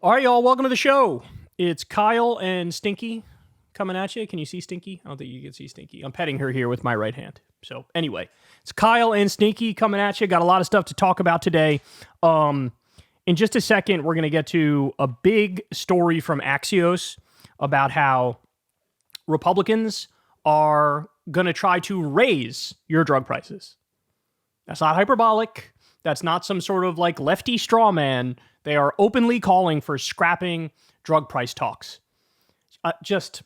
All right, y'all, welcome to the show. It's Kyle and Stinky coming at you. Can you see Stinky? I don't think you can see Stinky. I'm petting her here with my right hand. So anyway, it's Kyle and Stinky coming at you. Got a lot of stuff to talk about today. In just a second, we're going to get to a big story from Axios about how Republicans are going to try to raise your drug prices. That's not hyperbolic. That's not some sort of like lefty straw man. They are openly calling for scrapping drug price talks. Just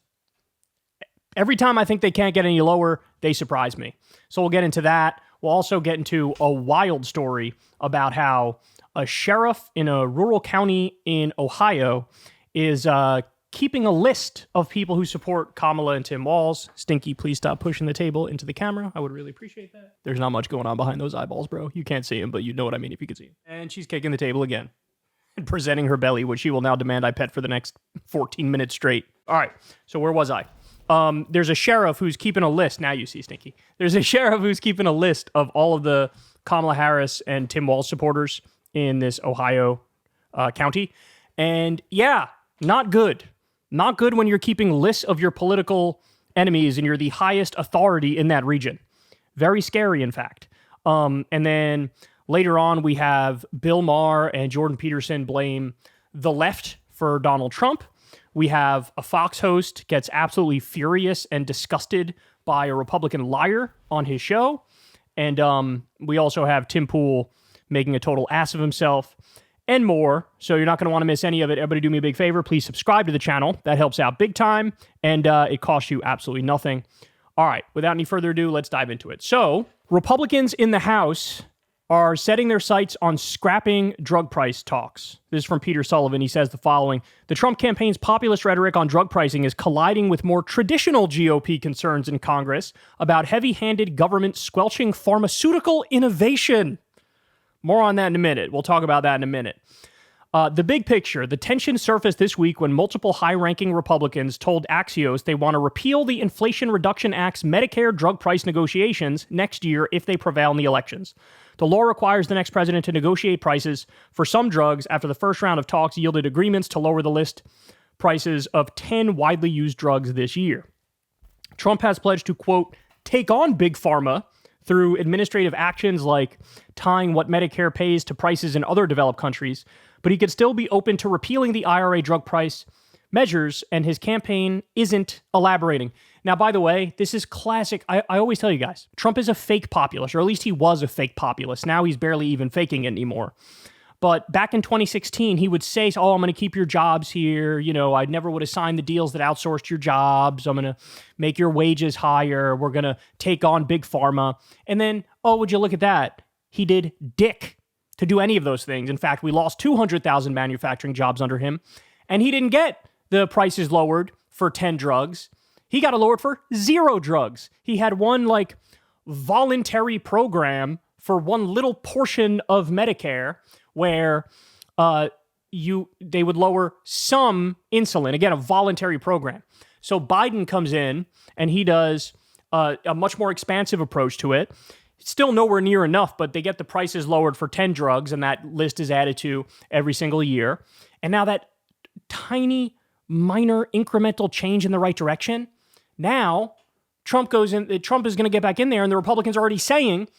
every time I think they can't get any lower, they surprise me. So we'll get into that. We'll also get into a wild story about how a sheriff in a rural county in Ohio is keeping a list of people who support Kamala and Tim Walz. Stinky, please stop pushing the table into the camera. I would really appreciate that. There's not much going on behind those eyeballs, bro. You can't see him, but you know what I mean if you could see him. And she's kicking the table again and presenting her belly, which she will now demand I pet for the next 14 minutes straight. All right, so where was I? There's a sheriff who's keeping a list. Now you see Stinky. There's a sheriff who's keeping a list of all of the Kamala Harris and Tim Walz supporters in this Ohio county. And yeah, not good. Not good when you're keeping lists of your political enemies and you're the highest authority in that region. Very scary, in fact. And then later on, we have Bill Maher and Jordan Peterson blame the left for Donald Trump. We have a Fox host gets absolutely furious and disgusted by a Republican liar on his show. And we also have Tim Pool making a total ass of himself and more. So you're not going to want to miss any of it. Everybody do me a big favor. Please subscribe to the channel. That helps out big time. And it costs you absolutely nothing. All right, without any further ado, let's dive into it. So Republicans in the House are setting their sights on scrapping drug price talks. This is from Peter Sullivan. He says the following: the Trump campaign's populist rhetoric on drug pricing is colliding with more traditional GOP concerns in Congress about heavy-handed government squelching pharmaceutical innovation. More on that in a minute. We'll talk about that in a minute. The big picture, the tension surfaced this week when multiple high-ranking Republicans told Axios they want to repeal the Inflation Reduction Act's Medicare drug price negotiations next year if they prevail in the elections. The law requires the next president to negotiate prices for some drugs after the first round of talks yielded agreements to lower the list prices of 10 widely used drugs this year. Trump has pledged to, quote, take on Big Pharma through administrative actions like tying what Medicare pays to prices in other developed countries, but he could still be open to repealing the IRA drug price measures, and his campaign isn't elaborating. Now, by the way, this is classic. I always tell you guys, Trump is a fake populist, or at least he was a fake populist. Now he's barely even faking it anymore. But back in 2016, he would say, oh, I'm going to keep your jobs here. You know, I never would have signed the deals that outsourced your jobs. I'm going to make your wages higher. We're going to take on Big Pharma. And then, oh, would you look at that? He did dick to do any of those things. In fact, we lost 200,000 manufacturing jobs under him. And he didn't get the prices lowered for 10 drugs. He got it lowered for 0 drugs. He had one like voluntary program for one little portion of Medicare where they would lower some insulin. Again, a voluntary program. So Biden comes in and he does a much more expansive approach to it. Still nowhere near enough, but they get the prices lowered for 10 drugs, and that list is added to every single year. And now that tiny, minor, incremental change in the right direction, now Trump is going to get back in there, and the Republicans are already saying,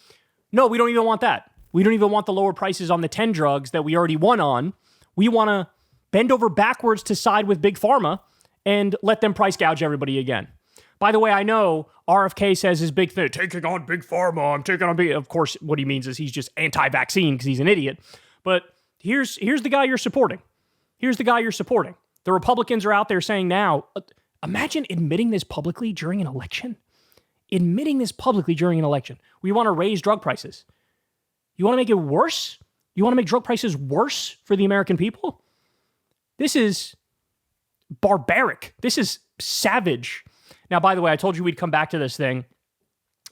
no, we don't even want that. We don't even want the lower prices on the 10 drugs that we already won on. We want to bend over backwards to side with Big Pharma and let them price gouge everybody again. By the way, I know RFK says his big thing, taking on Big Pharma, I'm taking on Big... Of course, what he means is he's just anti-vaccine because he's an idiot. But here's the guy you're supporting. Here's the guy you're supporting. The Republicans are out there saying now, imagine admitting this publicly during an election. Admitting this publicly during an election. We want to raise drug prices. You want to make it worse? You want to make drug prices worse for the American people? This is barbaric. This is savage. Now, by the way, I told you we'd come back to this thing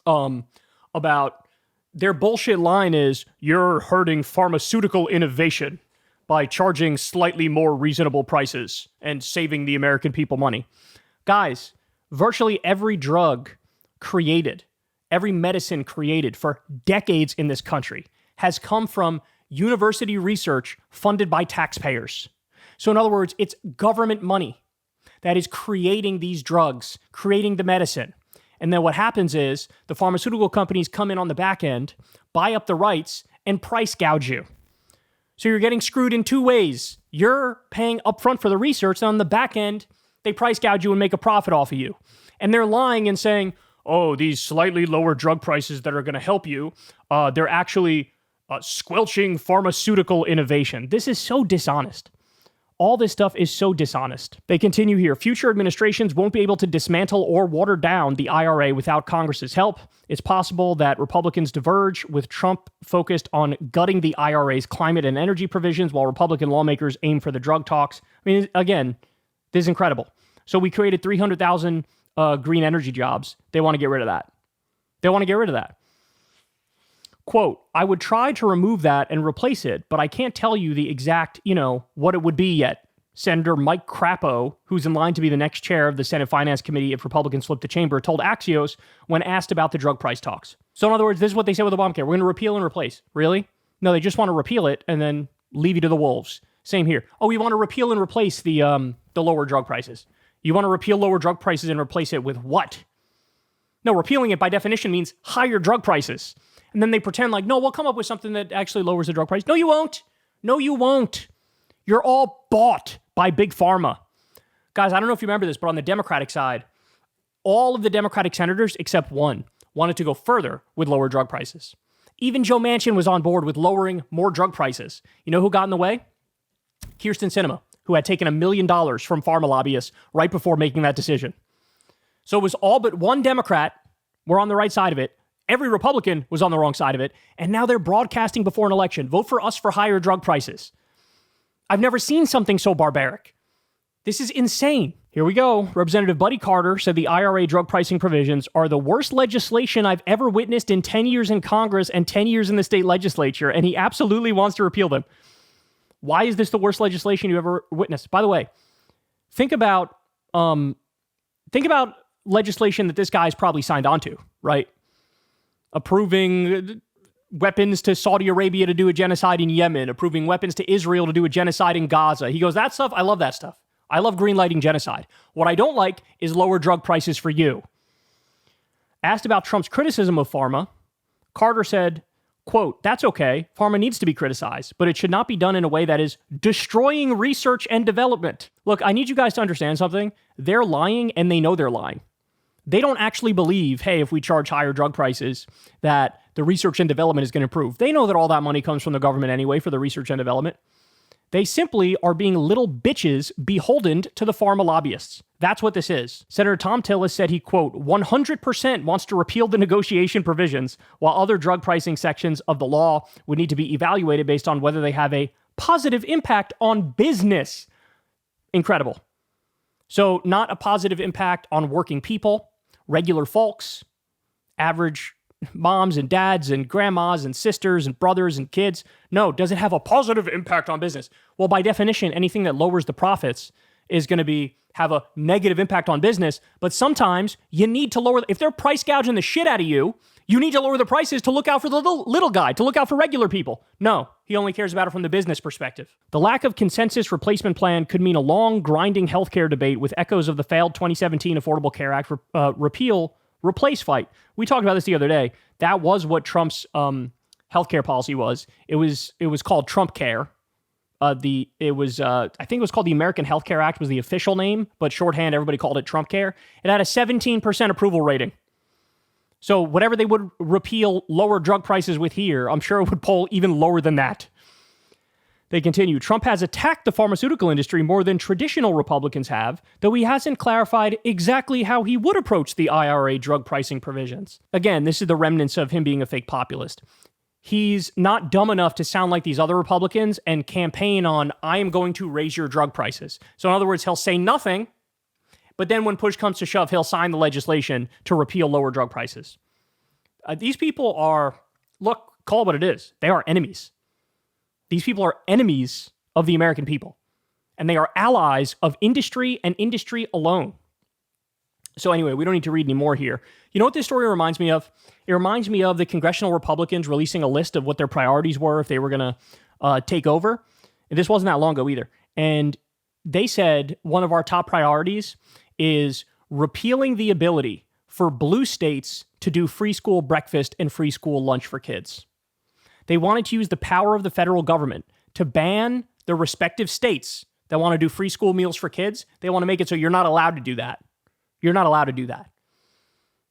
about their bullshit line is, you're hurting pharmaceutical innovation by charging slightly more reasonable prices and saving the American people money. Guys, virtually every drug created, every medicine created for decades in this country has come from university research funded by taxpayers. So in other words, it's government money that is creating these drugs, creating the medicine. And then what happens is the pharmaceutical companies come in on the back end, buy up the rights, and price gouge you. So you're getting screwed in two ways. You're paying upfront for the research, and on the back end, they price gouge you and make a profit off of you. And they're lying and saying, oh, these slightly lower drug prices that are going to help you, they're actually squelching pharmaceutical innovation. This is so dishonest. All this stuff is so dishonest. They continue here. Future administrations won't be able to dismantle or water down the IRA without Congress's help. It's possible that Republicans diverge, with Trump focused on gutting the IRA's climate and energy provisions, while Republican lawmakers aim for the drug talks. I mean, again, this is incredible. So we created 300,000 green energy jobs. They want to get rid of that. They want to get rid of that. Quote, I would try to remove that and replace it, but I can't tell you the exact, what it would be yet. Senator Mike Crapo, who's in line to be the next chair of the Senate Finance Committee if Republicans flip the chamber, told Axios when asked about the drug price talks. So in other words, this is what they said with Obamacare. We're going to repeal and replace. Really? No, they just want to repeal it and then leave you to the wolves. Same here. Oh, we want to repeal and replace the lower drug prices. You want to repeal lower drug prices and replace it with what? No, repealing it by definition means higher drug prices. And then they pretend like, no, we'll come up with something that actually lowers the drug price. No, you won't. No, you won't. You're all bought by Big Pharma. Guys, I don't know if you remember this, but on the Democratic side, all of the Democratic senators except one wanted to go further with lower drug prices. Even Joe Manchin was on board with lowering more drug prices. You know who got in the way? Kyrsten Sinema, who had taken $1 million from pharma lobbyists right before making that decision. So it was all but one Democrat were on the right side of it. Every Republican was on the wrong side of it, and now they're broadcasting before an election. Vote for us for higher drug prices. I've never seen something so barbaric. This is insane. Here we go. Representative Buddy Carter said the IRA drug pricing provisions are the worst legislation I've ever witnessed in 10 years in Congress and 10 years in the state legislature, and he absolutely wants to repeal them. Why is this the worst legislation you've ever witnessed? By the way, think about legislation that this guy's probably signed onto, right? Approving weapons to Saudi Arabia to do a genocide in Yemen, approving weapons to Israel to do a genocide in Gaza. He goes, that stuff, I love that stuff. I love greenlighting genocide. What I don't like is lower drug prices for you. Asked about Trump's criticism of pharma, Carter said, quote, that's okay. Pharma needs to be criticized, but it should not be done in a way that is destroying research and development. Look, I need you guys to understand something. They're lying and they know they're lying. They don't actually believe, hey, if we charge higher drug prices, that the research and development is going to improve. They know that all that money comes from the government anyway for the research and development. They simply are being little bitches beholden to the pharma lobbyists. That's what this is. Senator Tom Tillis said he, quote, 100% wants to repeal the negotiation provisions, while other drug pricing sections of the law would need to be evaluated based on whether they have a positive impact on business. Incredible. So not a positive impact on working people, regular folks, average moms and dads and grandmas and sisters and brothers and kids. No, does it have a positive impact on business? Well, by definition, anything that lowers the profits is going to have a negative impact on business. But sometimes you need to lower, if they're price gouging the shit out of you, you need to lower the prices to look out for the little guy, to look out for regular people. No, he only cares about it from the business perspective. The lack of consensus replacement plan could mean a long, grinding healthcare debate with echoes of the failed 2017 Affordable Care Act repeal replace fight. We talked about this the other day. That was what Trump's healthcare policy was. It was called Trump Care. I think it was called the American Health Care Act was the official name, but shorthand, everybody called it Trump Care. It had a 17% approval rating. So whatever they would repeal lower drug prices with here, I'm sure it would poll even lower than that. They continue, Trump has attacked the pharmaceutical industry more than traditional Republicans have, though he hasn't clarified exactly how he would approach the IRA drug pricing provisions. Again, this is the remnants of him being a fake populist. He's not dumb enough to sound like these other Republicans and campaign on, I am going to raise your drug prices. So in other words, he'll say nothing, but then when push comes to shove, he'll sign the legislation to repeal lower drug prices. These people are, look, call it what it is. They are enemies. These people are enemies of the American people, and they are allies of industry and industry alone. So anyway, we don't need to read any more here. You know what this story reminds me of? It reminds me of the congressional Republicans releasing a list of what their priorities were if they were going to take over. And this wasn't that long ago either. And they said one of our top priorities is repealing the ability for blue states to do free school breakfast and free school lunch for kids. They wanted to use the power of the federal government to ban the respective states that want to do free school meals for kids. They want to make it so you're not allowed to do that. You're not allowed to do that.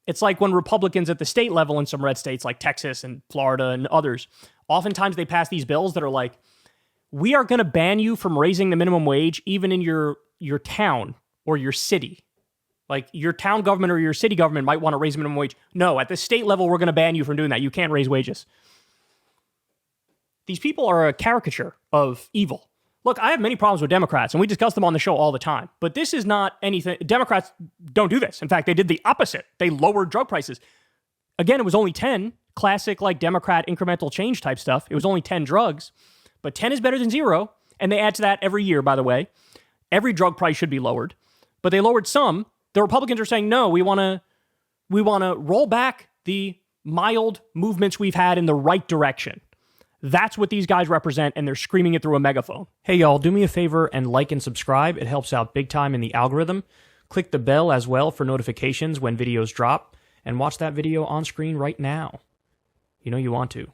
It's like when Republicans at the state level in some red states like Texas and Florida and others, oftentimes they pass these bills that are like, we are going to ban you from raising the minimum wage even in your town or your city. Like your town government or your city government might want to raise minimum wage. No, at the state level, we're going to ban you from doing that. You can't raise wages. These people are a caricature of evil. Look, I have many problems with Democrats, and we discuss them on the show all the time. But this is not anything. Democrats don't do this. In fact, they did the opposite. They lowered drug prices. Again, it was only 10. Classic, like Democrat incremental change type stuff. It was only 10 drugs. But 10 is better than 0. And they add to that every year, by the way. Every drug price should be lowered. But they lowered some. The Republicans are saying, no, we want to roll back the mild movements we've had in the right direction. That's what these guys represent, and they're screaming it through a megaphone. Hey, y'all, do me a favor and like and subscribe. It helps out big time in the algorithm. Click the bell as well for notifications when videos drop, and watch that video on screen right now. You know you want to.